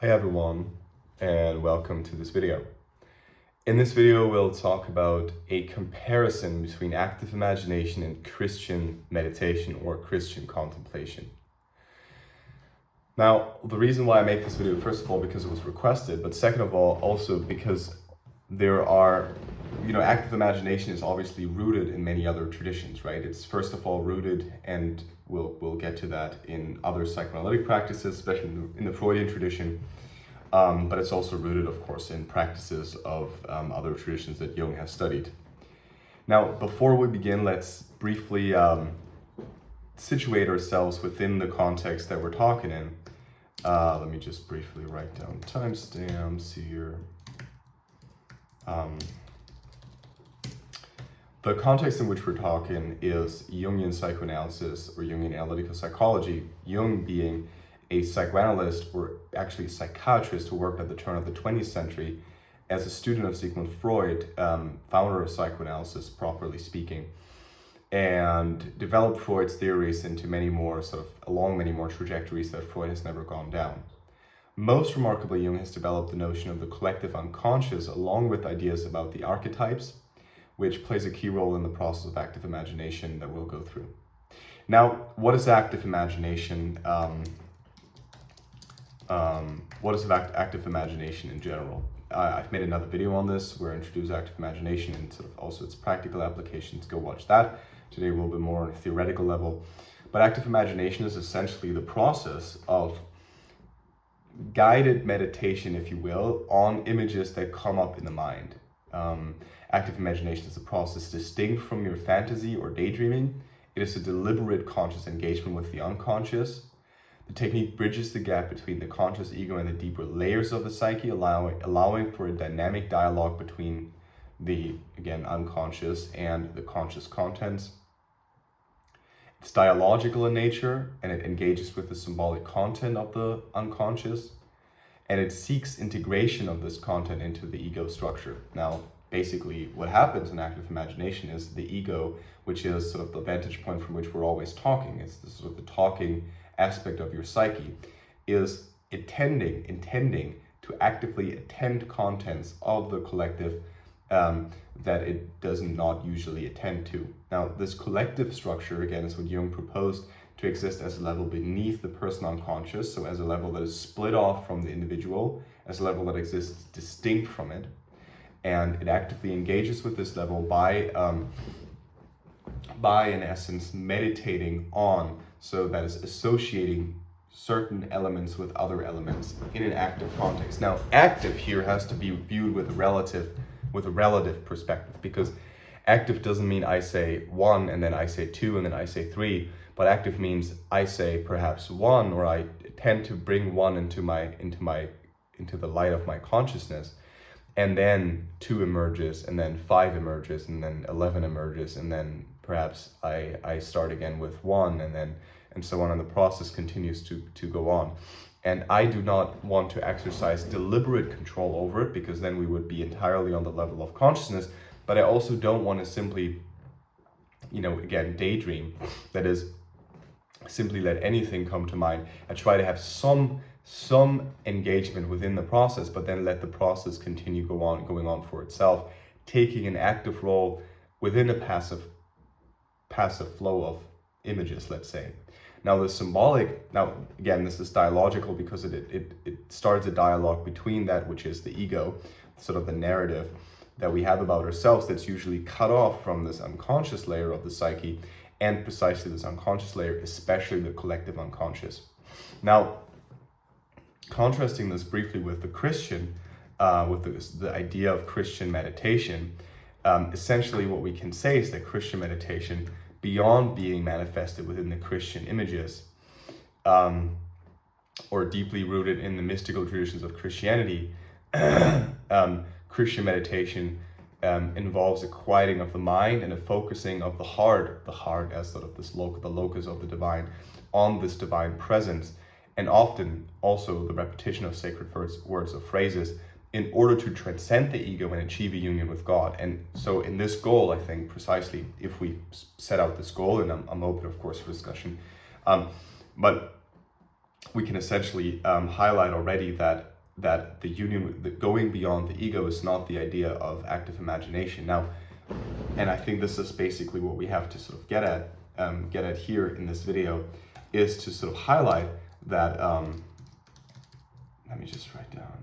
Hi everyone, and welcome to this video. In this video, we'll talk about a comparison between active imagination and Christian meditation or Christian contemplation. Now, the reason why I make this video, first of all, because it was requested, but second of all, also because there are, active imagination is obviously rooted in many other traditions, right? It's first of all rooted, and we'll get to that, in other psychoanalytic practices, especially in the Freudian tradition. But it's also rooted, of course, in practices of other traditions that Jung has studied. Now, before we begin, let's briefly situate ourselves within the context that we're talking in. Let me just briefly write down timestamps here. The context in which we're talking is Jungian psychoanalysis or Jungian analytical psychology, Jung being a psychoanalyst, or actually a psychiatrist, who worked at the turn of the 20th century as a student of Sigmund Freud, founder of psychoanalysis, properly speaking, and developed Freud's theories into along many more trajectories that Freud has never gone down. Most remarkably, Jung has developed the notion of the collective unconscious along with ideas about the archetypes, which plays a key role in the process of active imagination that we'll go through. Now, what is active imagination? What is active imagination in general? I've made another video on this where I introduce active imagination and also its practical applications. Go watch that. Today we'll be more on a theoretical level. But active imagination is essentially the process of guided meditation, if you will, on images that come up in the mind. Active imagination is a process distinct from your fantasy or daydreaming. It is a deliberate conscious engagement with the unconscious. The technique bridges the gap between the conscious ego and the deeper layers of the psyche, allowing for a dynamic dialogue between the, again, unconscious and the conscious contents. It's dialogical in nature, and it engages with the symbolic content of the unconscious, and it seeks integration of this content into the ego structure. Now, basically, what happens in active imagination is the ego, which is sort of the vantage point from which we're always talking. It's the sort of the talking aspect of your psyche, is intending to actively attend contents of the collective that it does not usually attend to. Now, this collective structure, again, is what Jung proposed to exist as a level beneath the person unconscious, so as a level that is split off from the individual, as a level that exists distinct from it. And it actively engages with this level by in essence, meditating on, so that is associating certain elements with other elements in an active context. Now, active here has to be viewed with a relative perspective, because active doesn't mean I say one and then I say two and then I say three, but active means I say perhaps one, or I tend to bring one into the light of my consciousness, and then 2 emerges, and then 5 emerges, and then 11 emerges, and then perhaps I start again with 1, and so on, and the process continues to go on. And I do not want to exercise deliberate control over it, because then we would be entirely on the level of consciousness, but I also don't want to simply, again, daydream, that is, simply let anything come to mind. I try to have some engagement within the process, but then let the process continue going on for itself, taking an active role within a passive flow of images, let's say. Now, the symbolic, again, this is dialogical because it starts a dialogue between that which is the ego, sort of the narrative that we have about ourselves that's usually cut off from this unconscious layer of the psyche, and precisely this unconscious layer, especially the collective unconscious. Now, contrasting this briefly with the Christian, with the idea of Christian meditation, essentially what we can say is that Christian meditation, beyond being manifested within the Christian images, or deeply rooted in the mystical traditions of Christianity, Christian meditation involves a quieting of the mind and a focusing of the heart as sort of the locus of the divine, on this divine presence, and often also the repetition of sacred words or phrases in order to transcend the ego and achieve a union with God. And so in this goal, I think precisely, if we set out this goal, and I'm open, of course, for discussion, but we can essentially highlight already that that the union, the going beyond the ego, is not the idea of active imagination. Now, and I think this is basically what we have to sort of get at here in this video, is to sort of highlight that. Let me just write down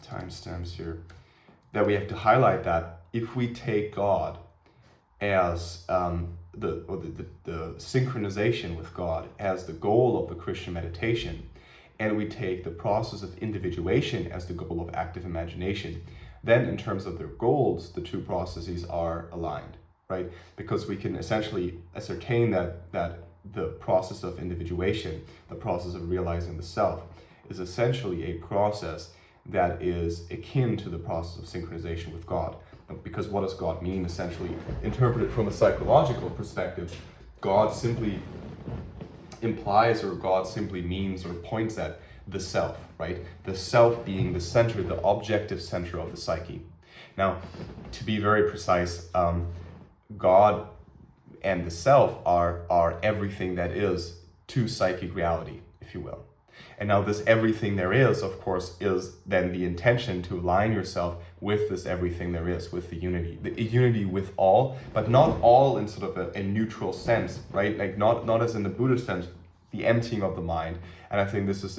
timestamps here. That we have to highlight that if we take God as the synchronization with God as the goal of the Christian meditation, and we take the process of individuation as the goal of active imagination, then in terms of their goals, the two processes are aligned, right? Because we can essentially ascertain that the process of individuation, the process of realizing the self, is essentially a process that is akin to the process of synchronization with God. Because what does God mean? Essentially, interpreted from a psychological perspective, God simply implies, or God simply means or points at the self, right? The self being the center, the objective center of the psyche. Now, to be very precise, God and the self are everything that is to psychic reality, if you will. And now this everything there is, of course, is then the intention to align yourself with this everything there is, with the unity with all, but not all in sort of a neutral sense, right? Like not as in the Buddhist sense, the emptying of the mind. And I think this is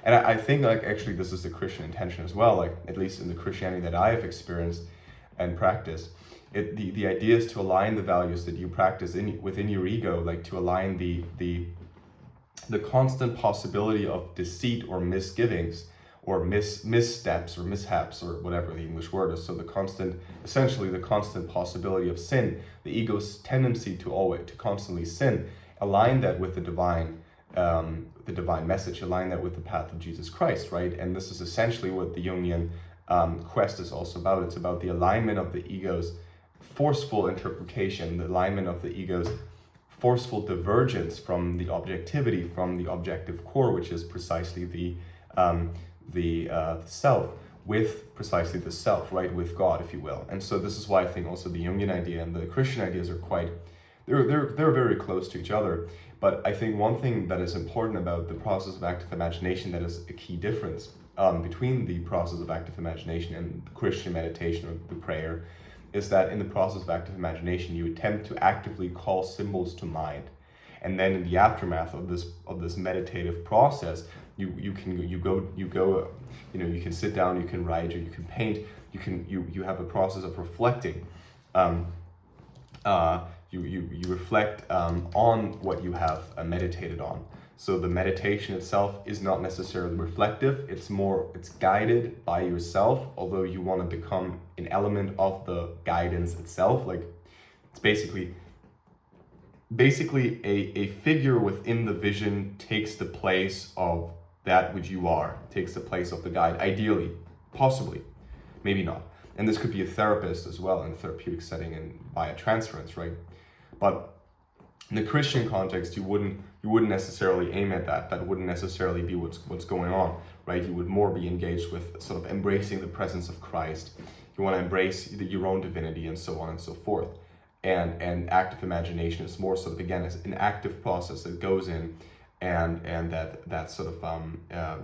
I think like actually this is the Christian intention as well, like at least in the Christianity that I have experienced and practiced. The idea is to align the values that you practice within your ego, like to align the constant possibility of deceit or misgivings or missteps or mishaps or whatever the English word is. So essentially the constant possibility of sin, the ego's tendency to constantly sin, align that with the divine message, align that with the path of Jesus Christ, right? And this is essentially what the Jungian quest is also about. It's about the alignment of the ego's forceful interpretation, the alignment of the ego's forceful divergence from the objectivity, from the objective core, which is precisely the self, with precisely the self, right, with God, if you will. And so this is why I think also the Jungian idea and the Christian ideas are they're very close to each other. But I think one thing that is important about the process of active imagination, that is a key difference between the process of active imagination and Christian meditation or the prayer, is that in the process of active imagination, you attempt to actively call symbols to mind, and then in the aftermath of this meditative process, you can sit down, you can write, or you can paint, you have a process of reflecting. You reflect on what you have meditated on. So the meditation itself is not necessarily reflective, it's guided by yourself, although you want to become an element of the guidance itself. Like it's basically a figure within the vision takes the place of that which you are, takes the place of the guide, ideally, possibly, maybe not. And this could be a therapist as well in a therapeutic setting and via transference, right? But in the Christian context, you wouldn't necessarily aim at that. That wouldn't necessarily be what's going on, right? You would more be engaged with sort of embracing the presence of Christ. You want to embrace your own divinity and so on and so forth. And active imagination is more sort of, again, as an active process that goes in and that sort of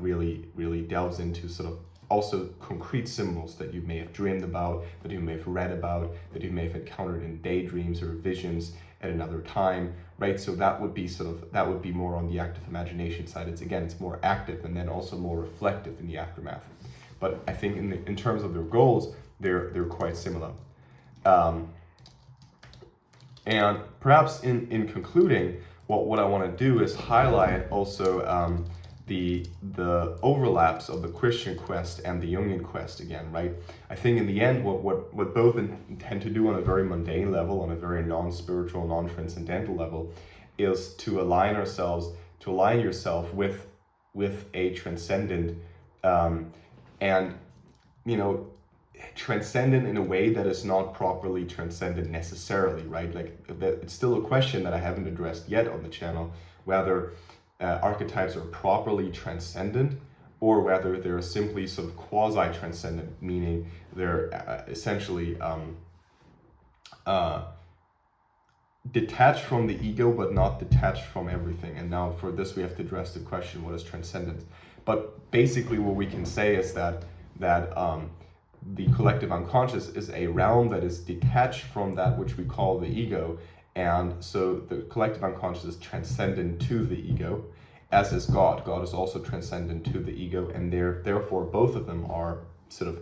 really delves into sort of also concrete symbols that you may have dreamed about, that you may have read about, that you may have encountered in daydreams or visions at another time, right? So that would be more on the active imagination side. It's more active and then also more reflective in the aftermath. But I think in terms of their goals, they're quite similar. And perhaps in concluding, what I want to do is highlight also the overlaps of the Christian quest and the Jungian quest again, right? I think in the end, what both intend to do on a very mundane level, on a very non-spiritual, non-transcendental level, is to align yourself with a transcendent, and transcendent in a way that is not properly transcendent necessarily, right? Like it's still a question that I haven't addressed yet on the channel, whether archetypes are properly transcendent or whether they're simply sort of quasi-transcendent, meaning they're essentially detached from the ego but not detached from everything. And now for this we have to address the question, what is transcendence? But basically what we can say is that the collective unconscious is a realm that is detached from that which we call the ego, and so the collective unconscious is transcendent to the ego, as is God. God is also transcendent to the ego, and therefore both of them are sort of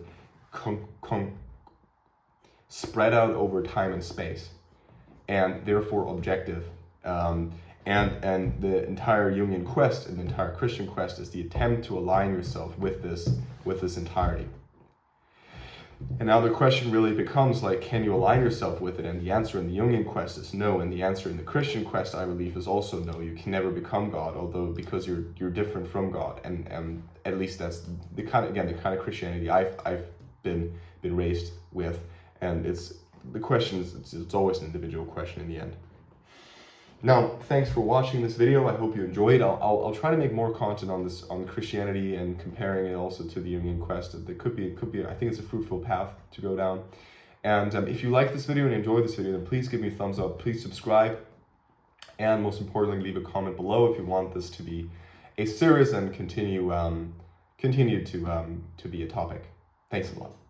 spread out over time and space, and therefore objective. And the entire Jungian quest and the entire Christian quest is the attempt to align yourself with this entirety. And now the question really becomes like, can you align yourself with it? And the answer in the Jungian quest is no, and the answer in the Christian quest, I believe, is also no. You can never become God, although because you're different from God, and at least that's the kind of Christianity I've been raised with, and it's always an individual question in the end. Now, thanks for watching this video. I hope you enjoyed. I'll try to make more content on Christianity and comparing it also to the Jungian quest. That could be. I think it's a fruitful path to go down. And if you like this video and enjoy this video, then please give me a thumbs up. Please subscribe, and most importantly, leave a comment below if you want this to be a series and continue to be a topic. Thanks a lot.